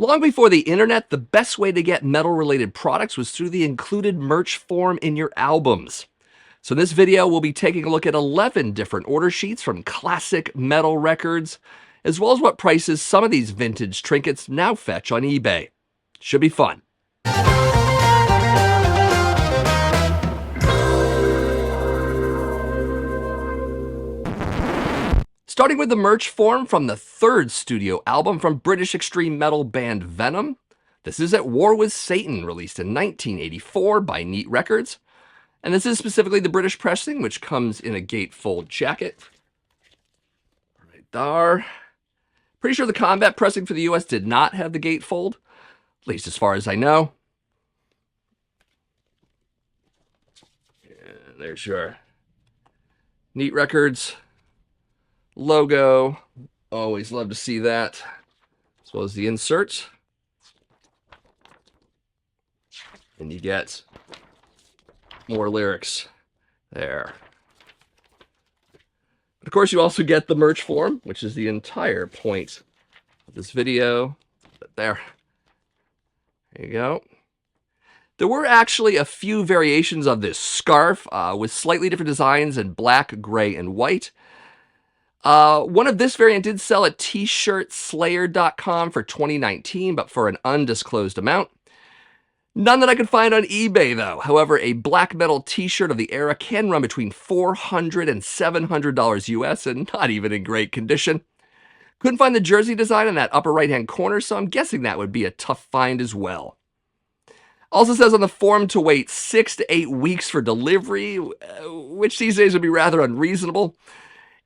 Long before the internet, the best way to get metal-related products was through the included merch form in your albums. So in this video, we'll be taking a look at 11 different order sheets from classic metal records, as well as what prices some of these vintage trinkets now fetch on eBay. Should be fun. Starting with the merch form from the third studio album from British extreme metal band Venom. This is At War with Satan, released in 1984 by Neat Records. And this is specifically the British pressing, which comes in a gatefold jacket. Right there. Pretty sure the combat pressing for the US did not have the gatefold, at least as far as I know. And there's your Neat Records logo. Always love to see that, as well as the insert. And you get more lyrics there. But of course, you also get the merch form, which is the entire point of this video. But there you go. There were actually a few variations of this scarf with slightly different designs in black, gray, and white. One of this variant did sell at tshirtslayer.com for 2019, but for an undisclosed amount. None that I could find on eBay, though. However, a black metal t-shirt of the era can run between $400 and $700 US, and not even in great condition. Couldn't find the jersey design in that upper right-hand corner, so I'm guessing that would be a tough find as well. Also says on the form to wait 6 to 8 weeks for delivery, which these days would be rather unreasonable.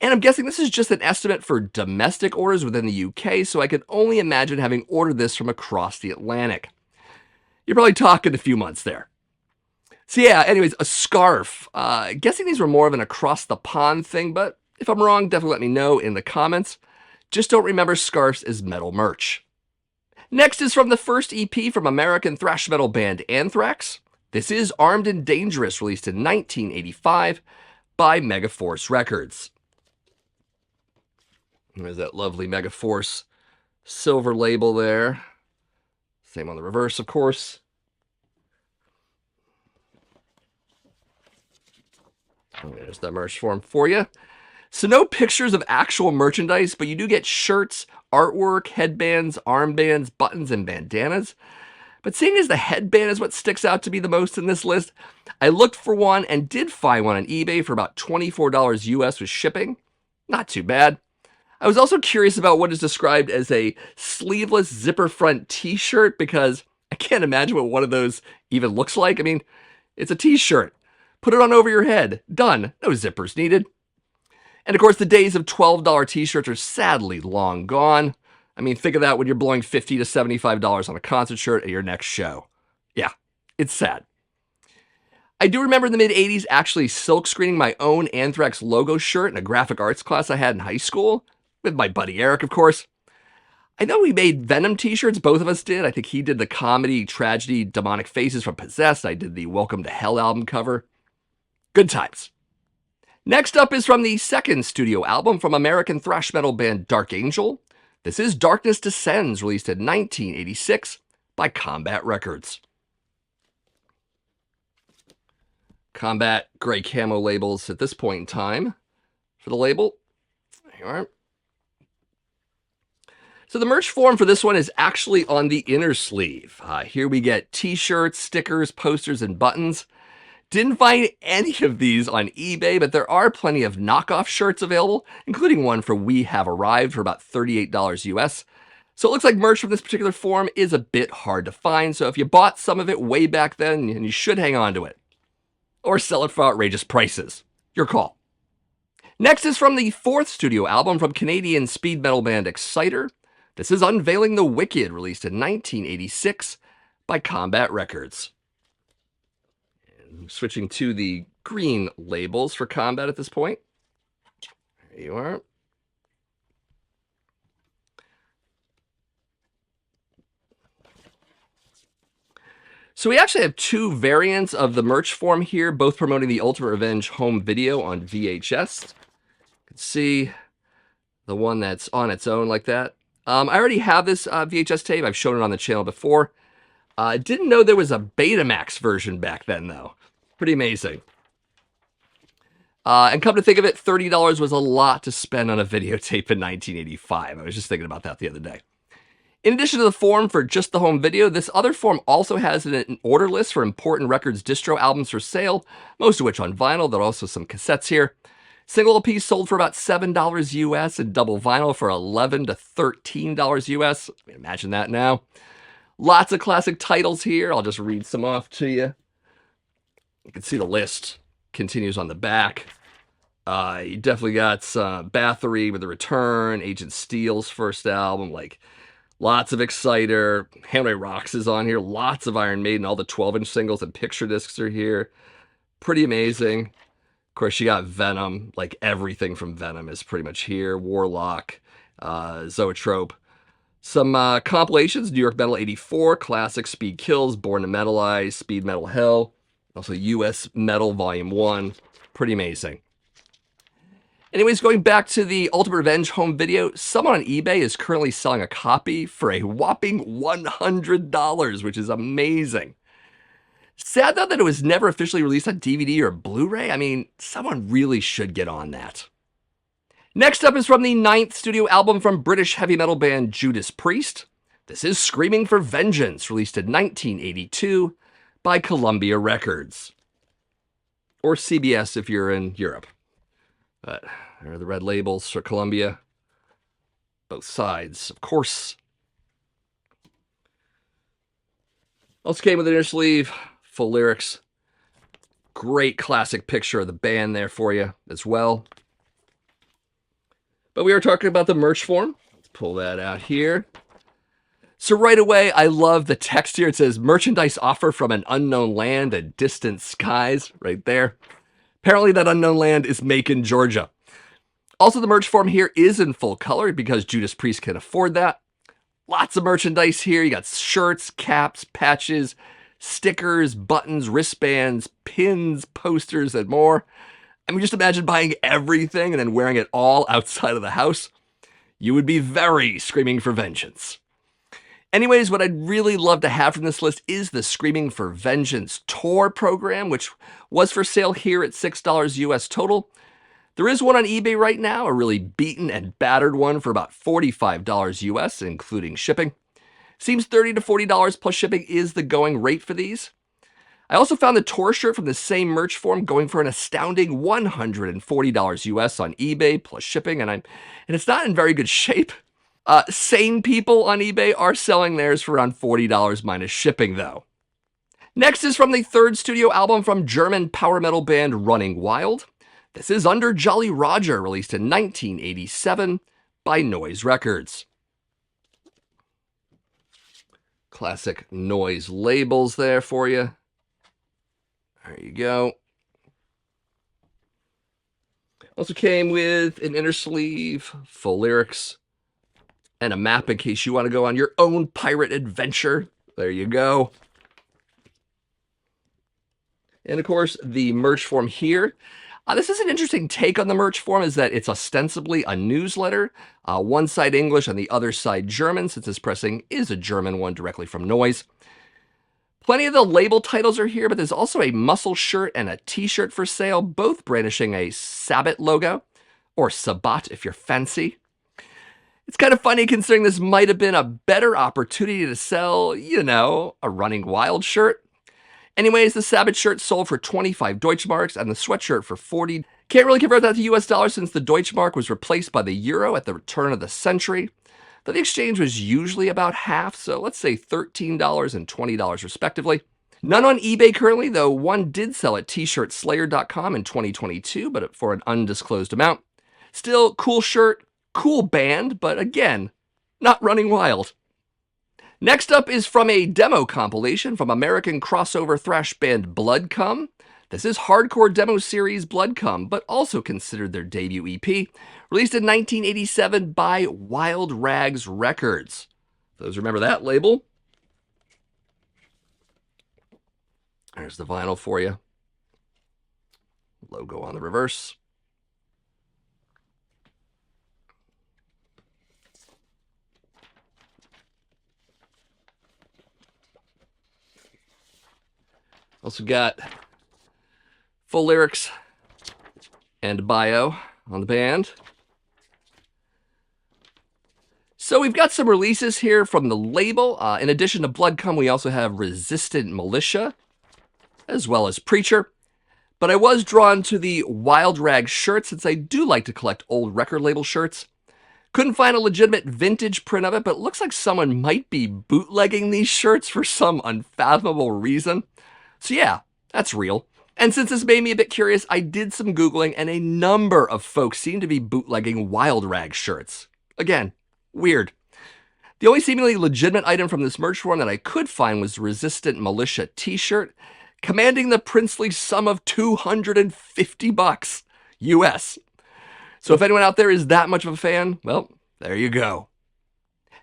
And I'm guessing this is just an estimate for domestic orders within the UK, so I can only imagine having ordered this from across the Atlantic. You're probably talking a few months there. So yeah, anyways, a scarf. Guessing these were more of an across-the-pond thing, but if I'm wrong, definitely let me know in the comments. Just don't remember scarves as metal merch. Next is from the first EP from American thrash metal band Anthrax. This is Armed and Dangerous, released in 1985 by Megaforce Records. There's that lovely Megaforce silver label there. Same on the reverse, of course. There's the merch form for you. So no pictures of actual merchandise, but you do get shirts, artwork, headbands, armbands, buttons, and bandanas. But seeing as the headband is what sticks out to me the most in this list, I looked for one and did find one on eBay for about $24 US with shipping. Not too bad. I was also curious about what is described as a sleeveless zipper front t-shirt, because I can't imagine what one of those even looks like. I mean, it's a t-shirt. Put it on over your head. Done. No zippers needed. And of course, the days of $12 t-shirts are sadly long gone. I mean, think of that when you're blowing $50 to $75 on a concert shirt at your next show. Yeah, it's sad. I do remember in the mid-'80s actually silkscreening my own Anthrax logo shirt in a graphic arts class I had in high school. With my buddy Eric, of course. I know we made Venom t-shirts, both of us did. I think he did the comedy, tragedy, demonic faces from Possessed. I did the Welcome to Hell album cover. Good times. Next up is from the second studio album from American thrash metal band Dark Angel. This is Darkness Descends, released in 1986 by Combat Records. Combat gray camo labels at this point in time for the label. There you are. So the merch form for this one is actually on the inner sleeve. Here we get t-shirts, stickers, posters, and buttons. Didn't find any of these on eBay, but there are plenty of knockoff shirts available, including one for We Have Arrived for about $38 US. So it looks like merch from this particular form is a bit hard to find, so if you bought some of it way back then, then you should hang on to it. Or sell it for outrageous prices. Your call. Next is from the fourth studio album from Canadian speed metal band Exciter. This is Unveiling the Wicked, released in 1986 by Combat Records. And switching to the green labels for Combat at this point. There you are. So we actually have two variants of the merch form here, both promoting the Ultimate Revenge home video on VHS. You can see the one that's on its own like that. I already have this VHS tape. I've shown it on the channel before. I didn't know there was a Betamax version back then, though. Pretty amazing. And come to think of it, $30 was a lot to spend on a videotape in 1985. I was just thinking about that the other day. In addition to the form for just the home video, this other form also has an order list for important records distro albums for sale, most of which on vinyl. There are also some cassettes here. Single LP sold for about $7 US and double vinyl for $11 to $13 US. Imagine that now. Lots of classic titles here. I'll just read some off to you. You can see the list continues on the back. You definitely got Bathory with The Return, Agent Steele's first album, like lots of Exciter. Hanoi Rocks is on here. Lots of Iron Maiden. All the 12-inch singles and picture discs are here. Pretty amazing. Of course, you got Venom. Like everything from Venom is pretty much here. Warlock, Zoetrope. Some compilations, New York Metal 84, Classic, Speed Kills, Born to Metalize, Speed Metal Hell. Also US Metal Volume 1. Pretty amazing. Anyways, going back to the Ultimate Revenge home video, someone on eBay is currently selling a copy for a whopping $100, which is amazing. Sad, though, that it was never officially released on DVD or Blu-ray. I mean, someone really should get on that. Next up is from the 9th studio album from British heavy metal band Judas Priest. This is Screaming for Vengeance, released in 1982 by Columbia Records. Or CBS if you're in Europe. But there are the red labels for Columbia. Both sides, of course. Also came with an inner sleeve, full lyrics. Great classic picture of the band there for you as well. But we were talking about the merch form. Let's pull that out here. So right away, I love the text here. It says, merchandise offer from an unknown land and distant skies, right there. Apparently that unknown land is Macon, Georgia. Also, the merch form here is in full color because Judas Priest can afford that. Lots of merchandise here. You got shirts, caps, patches, stickers, buttons, wristbands, pins, posters, and more. I mean, just imagine buying everything and then wearing it all outside of the house. You would be very Screaming for Vengeance. Anyways, what I'd really love to have from this list is the Screaming for Vengeance tour program, which was for sale here at $6 US total. There is one on eBay right now, a really beaten and battered one for about $45 US, including shipping. Seems $30 to $40 plus shipping is the going rate for these. I also found the tour shirt from the same merch form going for an astounding $140 US on eBay plus shipping, and it's not in very good shape. Sane people on eBay are selling theirs for around $40 minus shipping, though. Next is from the 3rd studio album from German power metal band Running Wild. This is Under Jolly Roger, released in 1987 by Noise Records. Classic Noise labels there for you. There you go. Also came with an inner sleeve, full lyrics, and a map in case you want to go on your own pirate adventure. There you go. And of course, the merch form here. This is an interesting take on the merch form, is that it's ostensibly a newsletter. One side English and the other side German, since this pressing is a German one directly from Noise. Plenty of the label titles are here, but there's also a muscle shirt and a t-shirt for sale, both brandishing a Sabbat logo, or Sabbat if you're fancy. It's kind of funny considering this might have been a better opportunity to sell, you know, a Running Wild shirt. Anyways, the Sabbath shirt sold for 25 Deutschmarks and the sweatshirt for 40. Can't really convert that to US dollars since the Deutschmark was replaced by the euro at the turn of the century. Though the exchange was usually about half, so let's say $13 and $20 respectively. None on eBay currently, though one did sell at tshirtslayer.com in 2022, but for an undisclosed amount. Still, cool shirt, cool band, but again, not Running Wild. Next up is from a demo compilation from American crossover thrash band Bloodcum. This is hardcore demo series Bloodcum, but also considered their debut EP, released in 1987 by Wild Rags Records. Those remember that label. There's the vinyl for you. Logo on the reverse. Also got full lyrics and bio on the band. So we've got some releases here from the label. In addition to Blood Cum, we also have Resistant Militia, as well as Preacher. But I was drawn to the Wild Rag shirt since I do like to collect old record label shirts. Couldn't find a legitimate vintage print of it, but it looks like someone might be bootlegging these shirts for some unfathomable reason. So yeah, that's real. And since this made me a bit curious, I did some Googling, and a number of folks seem to be bootlegging Wild Rag shirts. Again, weird. The only seemingly legitimate item from this merch form that I could find was the Resistant Militia t-shirt, commanding the princely sum of $250 US. So if anyone out there is that much of a fan, well, there you go.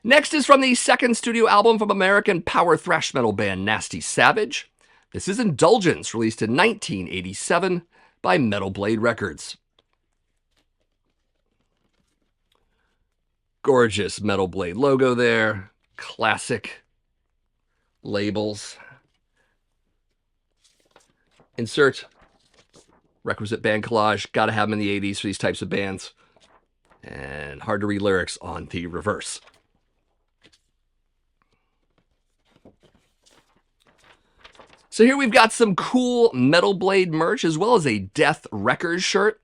Next is from the second studio album from American power thrash metal band Nasty Savage. This is Indulgence, released in 1987 by Metal Blade Records. Gorgeous Metal Blade logo there. Classic labels. Insert requisite band collage. Gotta have them in the 80s for these types of bands. And hard to read lyrics on the reverse. So here we've got some cool Metal Blade merch, as well as a Death Records shirt.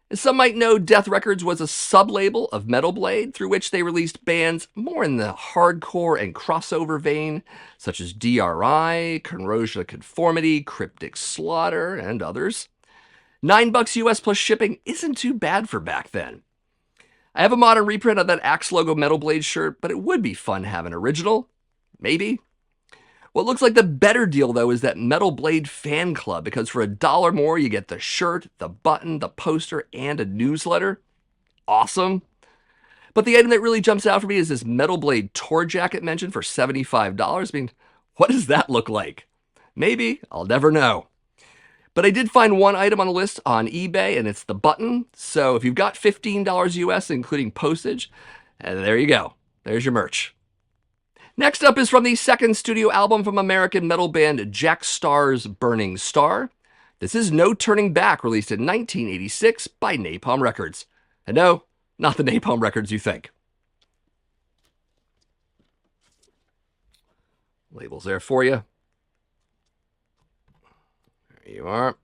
As some might know, Death Records was a sub-label of Metal Blade, through which they released bands more in the hardcore and crossover vein, such as DRI, Corrosion of Conformity, Cryptic Slaughter, and others. $9 US plus shipping isn't too bad for back then. I have a modern reprint of that Axe logo Metal Blade shirt, but it would be fun to have an original. Maybe. What looks like the better deal, though, is that Metal Blade Fan Club, because for $1 more, you get the shirt, the button, the poster, and a newsletter. Awesome. But the item that really jumps out for me is this Metal Blade tour jacket mentioned for $75. I mean, what does that look like? Maybe. I'll never know. But I did find one item on the list on eBay, and it's the button. So if you've got $15 US, including postage, there you go. There's your merch. Next up is from the second studio album from American metal band Jack Starr's Burning Star. This is No Turning Back, released in 1986 by Napalm Records. And no, not the Napalm Records you think. Labels there for you. There you are.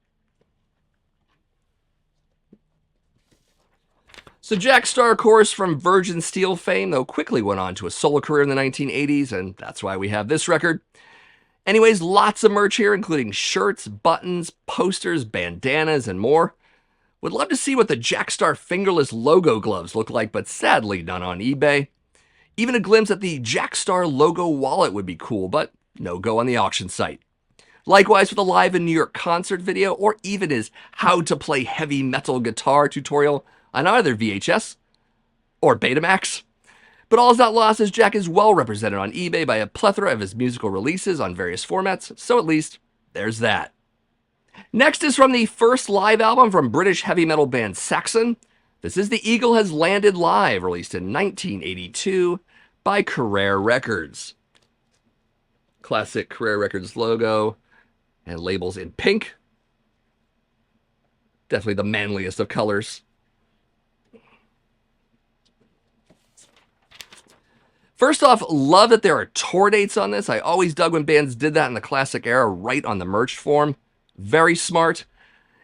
So Jack Starr, of course, from Virgin Steel fame, though quickly went on to a solo career in the 1980s, and that's why we have this record. Anyways, lots of merch here, including shirts, buttons, posters, bandanas, and more. Would love to see what the Jack Starr fingerless logo gloves look like, but sadly none on eBay. Even a glimpse at the Jack Starr logo wallet would be cool, but no go on the auction site. Likewise with a live in New York concert video, or even his how to play heavy metal guitar tutorial on either VHS or Betamax. But all is not lost, as Jack is well represented on eBay by a plethora of his musical releases on various formats, so at least there's that. Next is from the first live album from British heavy metal band Saxon. This is The Eagle Has Landed Live, released in 1982 by Carrere Records. Classic Carrere Records logo and labels in pink. Definitely the manliest of colors. First off, love that there are tour dates on this. I always dug when bands did that in the classic era right on the merch form. Very smart.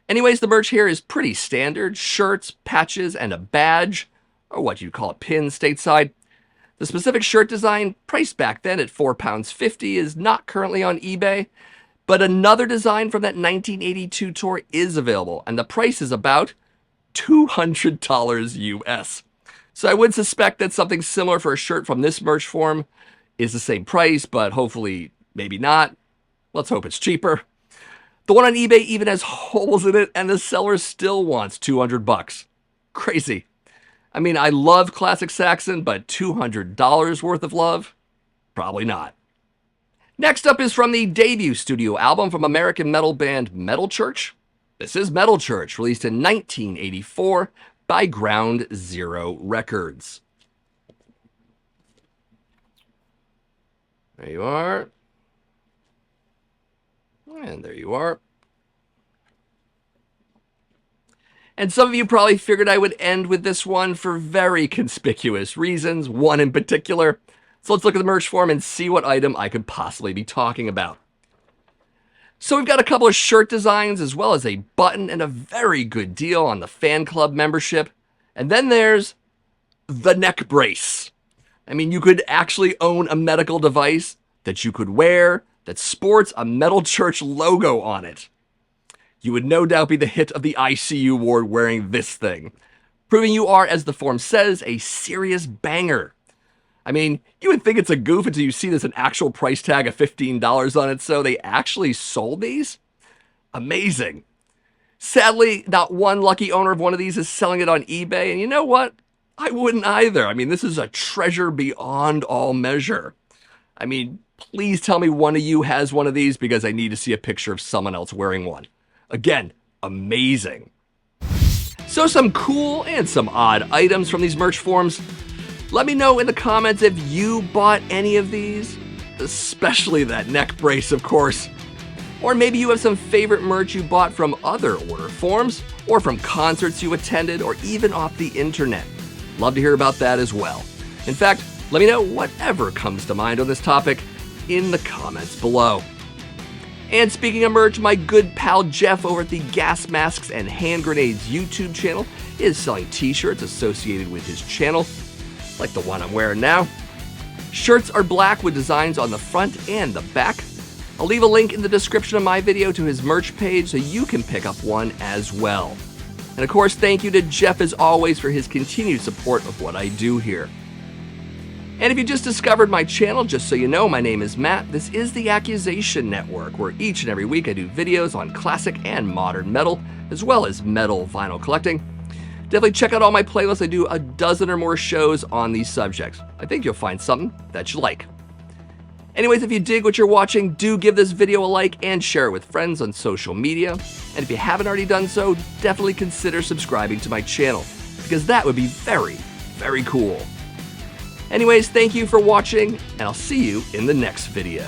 Anyways, the merch here is pretty standard. Shirts, patches, and a badge, or what you'd call a pin stateside. The specific shirt design, priced back then at £4.50, is not currently on eBay, but another design from that 1982 tour is available, and the price is about $200 US. So I would suspect that something similar for a shirt from this merch form is the same price, but hopefully maybe not. Let's hope it's cheaper. The one on eBay even has holes in it, and the seller still wants $200. Crazy. I mean, I love classic Saxon, but $200 worth of love? Probably not. Next up is from the debut studio album from American metal band Metal Church. This is Metal Church, released in 1984 by Ground Zero Records. There you are. And there you are. And some of you probably figured I would end with this one for very conspicuous reasons, one in particular. So let's look at the merch form and see what item I could possibly be talking about. So we've got a couple of shirt designs as well as a button and a very good deal on the fan club membership. And then there's the neck brace. I mean, you could actually own a medical device that you could wear that sports a metal church logo on it. You would no doubt be the hit of the ICU ward wearing this thing, proving you are, as the form says, a serious banger. I mean, you would think it's a goof until you see there's an actual price tag of $15 on it, so they actually sold these? Amazing. Sadly, not one lucky owner of one of these is selling it on eBay, and you know what? I wouldn't either. I mean, this is a treasure beyond all measure. I mean, please tell me one of you has one of these because I need to see a picture of someone else wearing one. Again, amazing. So some cool and some odd items from these merch forms. Let me know in the comments if you bought any of these, especially that neck brace, of course. Or maybe you have some favorite merch you bought from other order forms, or from concerts you attended, or even off the internet. Love to hear about that as well. In fact, let me know whatever comes to mind on this topic in the comments below. And speaking of merch, my good pal Jeff over at the Gas Masks and Hand Grenades YouTube channel is selling t-shirts associated with his channel, like the one I'm wearing now. Shirts are black with designs on the front and the back. I'll leave a link in the description of my video to his merch page so you can pick up one as well. And of course, thank you to Jeff as always for his continued support of what I do here. And if you just discovered my channel, just so you know, my name is Matt. This is the Accusation Network, where each and every week I do videos on classic and modern metal, as well as metal vinyl collecting. Definitely check out all my playlists. I do a dozen or more shows on these subjects. I think you'll find something that you like. Anyways, if you dig what you're watching, do give this video a like and share it with friends on social media. And if you haven't already done so, definitely consider subscribing to my channel, because that would be very, very cool. Anyways, thank you for watching, and I'll see you in the next video.